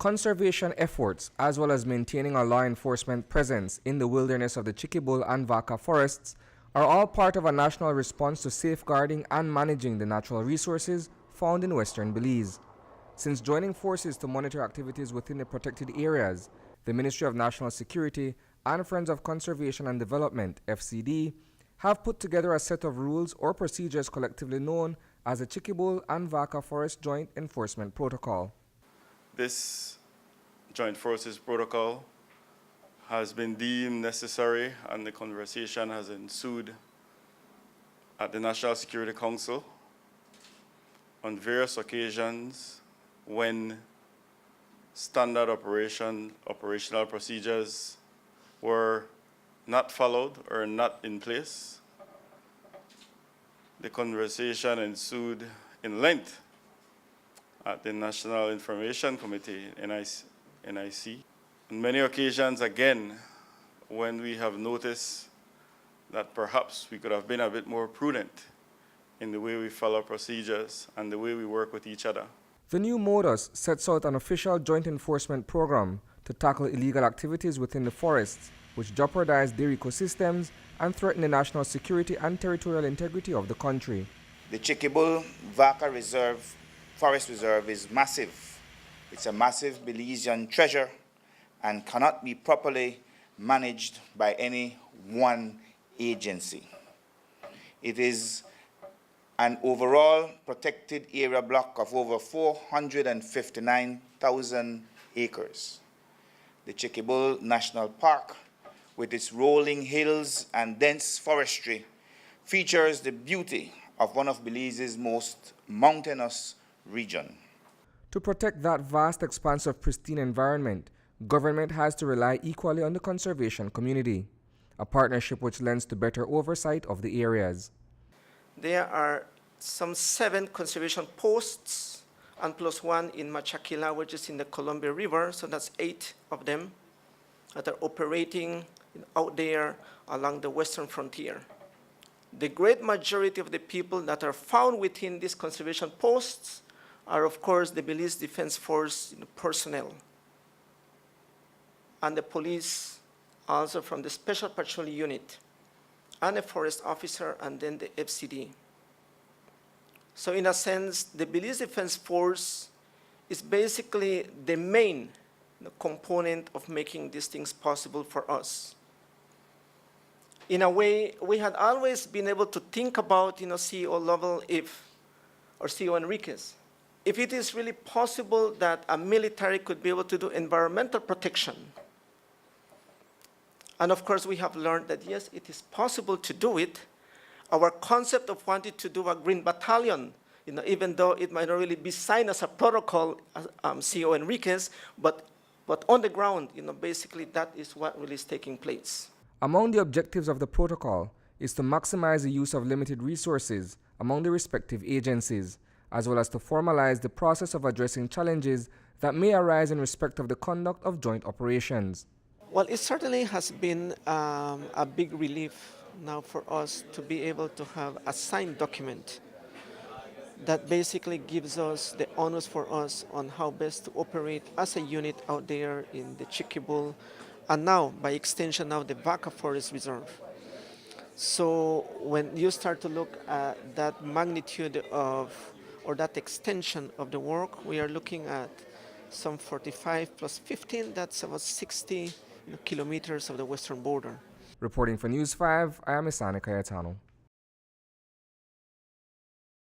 Conservation efforts, as well as maintaining a law enforcement presence in the wilderness of the Chiquibul and Vaca Forests, are all part of a national response to safeguarding and managing the natural resources found in western Belize. Since joining forces to monitor activities within the protected areas, the Ministry of National Security and Friends of Conservation and Development, FCD, have put together a set of rules or procedures collectively known as the Chiquibul and Vaca Forest Joint Enforcement Protocol. This Joint Forces Protocol has been deemed necessary, and the conversation has ensued at the National Security Council on various occasions when standard operational procedures were not followed or not in place. The conversation ensued in length at the National Information Committee, NIC. On many occasions, again, when we have noticed that perhaps we could have been a bit more prudent in the way we follow procedures and the way we work with each other. The new modus sets out an official joint enforcement program to tackle illegal activities within the forests, which jeopardize their ecosystems and threaten the national security and territorial integrity of the country. The Chiquibul Vaca Forest Reserve is massive. It's a massive Belizean treasure and cannot be properly managed by any one agency. It is an overall protected area block of over 459,000 acres. The Chiquibul National Park, with its rolling hills and dense forestry, features the beauty of one of Belize's most mountainous region. To protect that vast expanse of pristine environment, government has to rely equally on the conservation community, a partnership which lends to better oversight of the areas. There are some 7 conservation posts and plus 1 in Machakila, which is in the Columbia River, so that's 8 of them that are operating out there along the western frontier. The great majority of the people that are found within these conservation posts are, of course, the Belize Defense Force personnel and the police, also from the Special Patrol Unit, and a forest officer, and then the FCD. So in a sense, the Belize Defense Force is basically the main component of making these things possible for us. In a way, we had always been able to think about, CEO Lovell, or CEO Enriquez, if it is really possible that a military could be able to do environmental protection. And of course, we have learned that yes, it is possible to do it. Our concept of wanting to do a green battalion, even though it might not really be signed as a protocol, CEO Enriquez, but on the ground, basically that is what really is taking place. Among the objectives of the protocol is to maximize the use of limited resources among the respective agencies, as well as to formalize the process of addressing challenges that may arise in respect of the conduct of joint operations. Well, it certainly has been a big relief now for us to be able to have a signed document that basically gives us the onus for us on how best to operate as a unit out there in the Chiquibul, and now, by extension, now the Vaca Forest Reserve. So when you start to look at that magnitude of, or that extension of the work, we are looking at some 45 plus 15, that's about 60 kilometers of the western border. Reporting for News 5, I am Isani Cayetano.